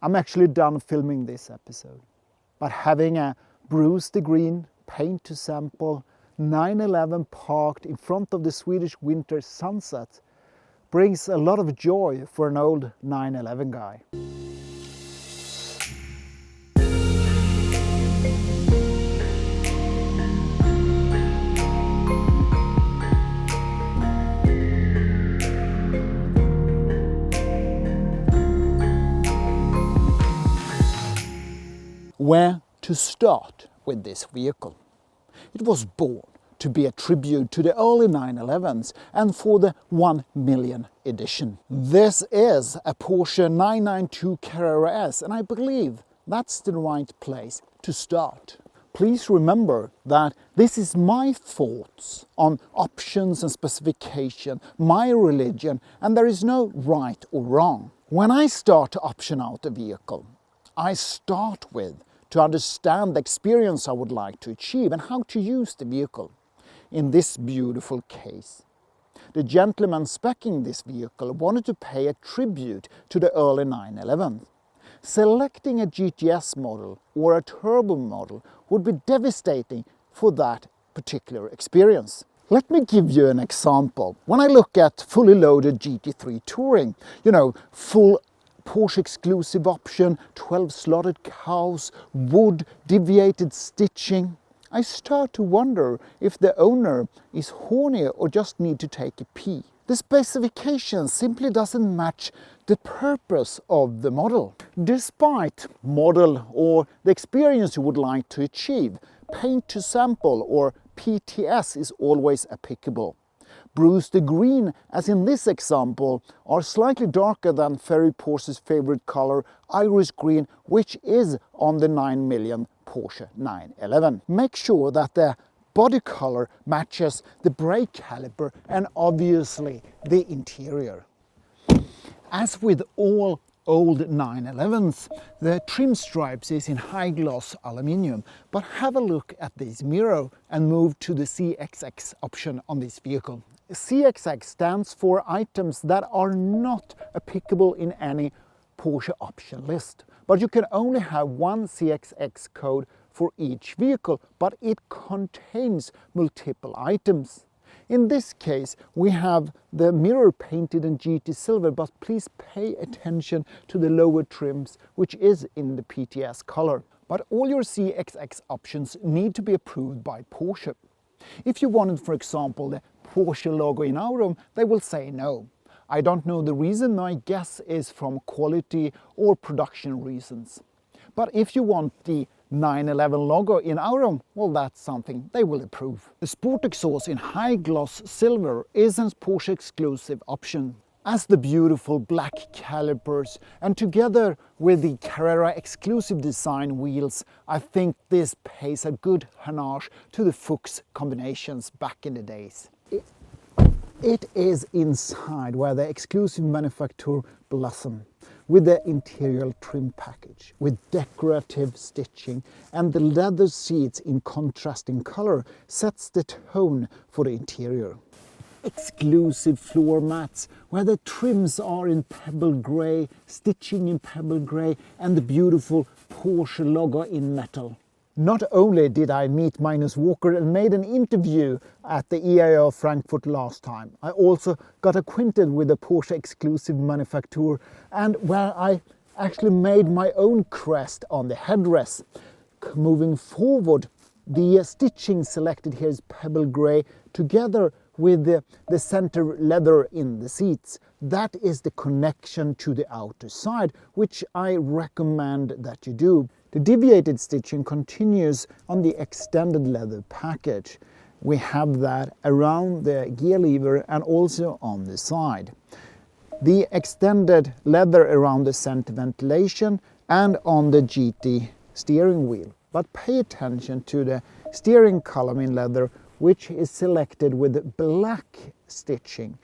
I'm actually done filming this episode. But having a Bruce the Green paint to sample 911 parked in front of the Swedish winter sunset brings a lot of joy for an old 911 guy. Where to start with this vehicle? It was born to be a tribute to the early 911s and for the 1 million edition. This is a Porsche 992 Carrera S, and I believe that's the right place to start. Please remember that this is my thoughts on options and specification, my religion, and there is no right or wrong. When I start to option out a vehicle, I start with to understand the experience I would like to achieve and how to use the vehicle. In this beautiful case, the gentleman speccing this vehicle wanted to pay a tribute to the early 911. Selecting a GTS model or a turbo model would be devastating for that particular experience. Let me give you an example. When I look at fully loaded GT3 Touring, full Porsche exclusive option, 12 slotted cows, wood, deviated stitching, I start to wonder if the owner is horny or just need to take a pee. The specification simply doesn't match the purpose of the model. Despite model or the experience you would like to achieve, paint to sample or PTS is always applicable. Bruce the Green, as in this example, are slightly darker than Ferry Porsche's favorite color, Irish Green, which is on the 9 million Porsche 911. Make sure that the body color matches the brake caliper and obviously the interior. As with all old 911s, the trim stripes is in high gloss aluminium, but have a look at this mirror and move to the CXX option on this vehicle. CXX stands for items that are not applicable in any Porsche option list, but you can only have one CXX code for each vehicle, but it contains multiple items. In this case, we have the mirror painted in GT silver, but please pay attention to the lower trims, which is in the PTS color. But all your CXX options need to be approved by Porsche. If you wanted, for example, the Porsche logo in Aurum, they will say no. I don't know the reason, my guess is from quality or production reasons. But if you want the 911 logo in Aurum, well, that's something they will approve. The sport exhaust in high gloss silver is a Porsche exclusive option, as the beautiful black calipers, and together with the Carrera exclusive design wheels, I think this pays a good homage to the Fuchs combinations back in the days. It is inside where the exclusive Manufaktur blossom, with the interior trim package, with decorative stitching, and the leather seats in contrasting color sets the tone for the interior. Exclusive floor mats, where the trims are in pebble grey, stitching in pebble grey, and the beautiful Porsche logo in metal. Not only did I meet Magnus Walker and made an interview at the EIA Frankfurt last time, I also got acquainted with the Porsche exclusive Manufaktur, and where I actually made my own crest on the headrest. Moving forward, the stitching selected here is pebble grey together with the center leather in the seats. That is the connection to the outer side, which I recommend that you do. The deviated stitching continues on the extended leather package. We have that around the gear lever and also on the side. The extended leather around the center ventilation and on the GT steering wheel. But pay attention to the steering column in leather, which is selected with black stitching,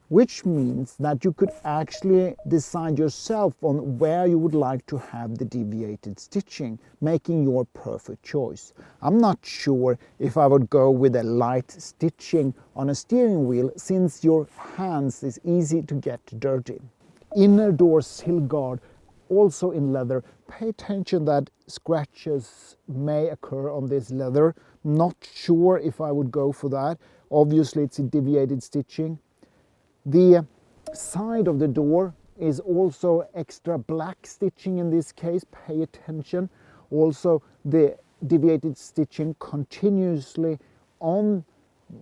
which means that you could actually decide yourself on where you would like to have the deviated stitching, making your perfect choice. I'm not sure if I would go with a light stitching on a steering wheel, since your hands is easy to get dirty. Inner door sill guard also in leather. Pay attention that scratches may occur on this leather. Not sure if I would go for that. Obviously it's a deviated stitching. The side of the door is also extra black stitching in this case. Pay attention. Also the deviated stitching continuously on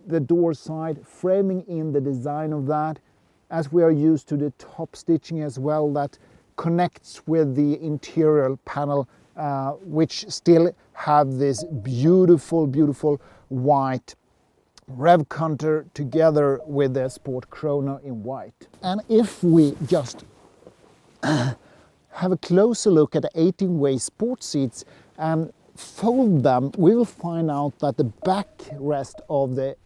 the door side, framing in the design of that, as we are used to the top stitching as well that connects with the interior panel, which still have this beautiful, beautiful white rev counter together with the sport chrono in white. And if we just have a closer look at the 18-way sport seats and fold them, we will find out that the backrest of the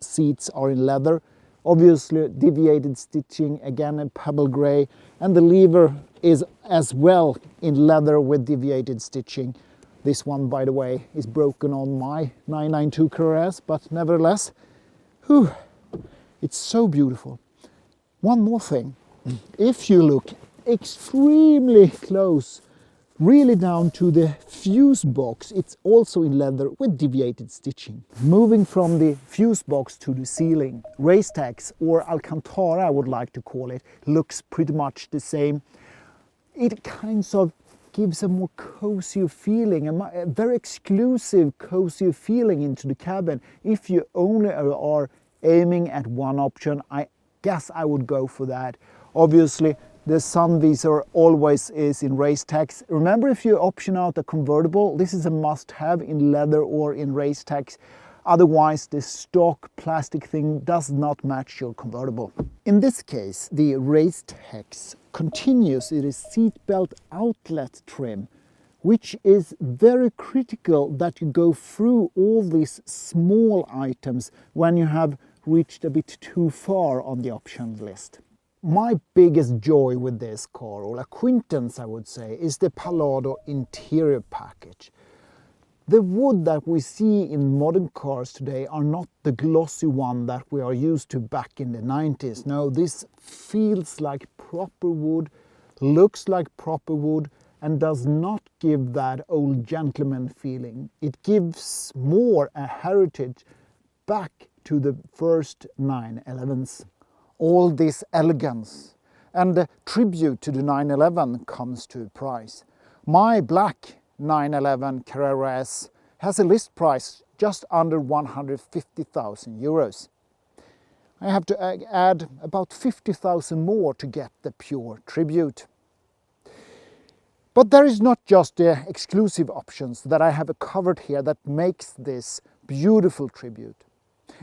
seats are in leather. Obviously deviated stitching, again in pebble grey, and the lever is as well in leather with deviated stitching. This one, by the way, is broken on my 992 Carrera, but nevertheless, whew, it's so beautiful. One more thing, if you look extremely close, really down to the fuse box, it's also in leather with deviated stitching. Moving from the fuse box to the ceiling, race tags, or Alcantara I would like to call it, looks pretty much the same. It kind of gives a more cozy feeling, a very exclusive cozy feeling into the cabin. If you only are aiming at one option, I guess I would go for that. Obviously the sun visor always is in race tags. Remember, if you option out a convertible, this is a must-have in leather or in race tags. Otherwise, the stock plastic thing does not match your convertible. In this case, the race tags continues. It is seatbelt outlet trim, which is very critical that you go through all these small items when you have reached a bit too far on the option list. My biggest joy with this car, or acquaintance I would say, is the Paldao interior package. The wood that we see in modern cars today are not the glossy one that we are used to back in the 90s. No, this feels like proper wood, looks like proper wood, and does not give that old gentleman feeling. It gives more a heritage back to the first 911s. All this elegance and the tribute to the 911 comes to a price. My black 911 Carrera S has a list price just under 150,000 euros. I have to add about 50,000 more to get the pure tribute. But there is not just the exclusive options that I have covered here that makes this beautiful tribute.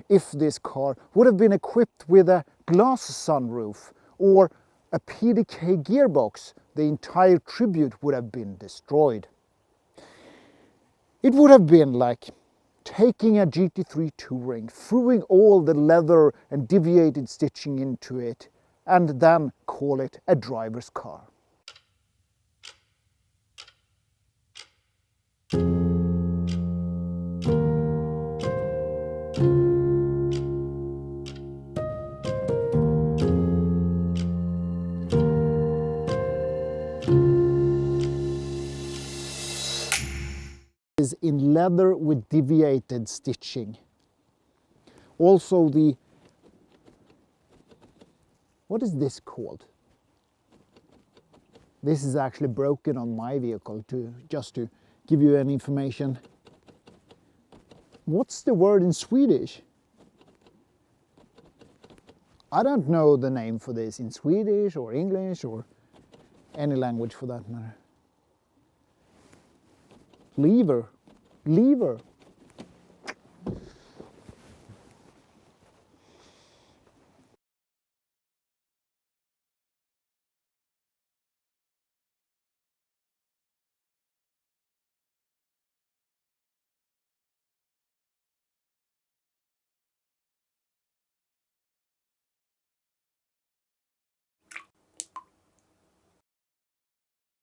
If this car would have been equipped with a glass sunroof or a PDK gearbox, the entire tribute would have been destroyed. It would have been like taking a GT3 Touring, throwing all the leather and deviated stitching into it, and then call it a driver's car. Is in leather with deviated stitching. Also the, what is this called? This is actually broken on my vehicle, just to give you any information. What's the word in Swedish? I don't know the name for this in Swedish or English or any language for that matter. Lever.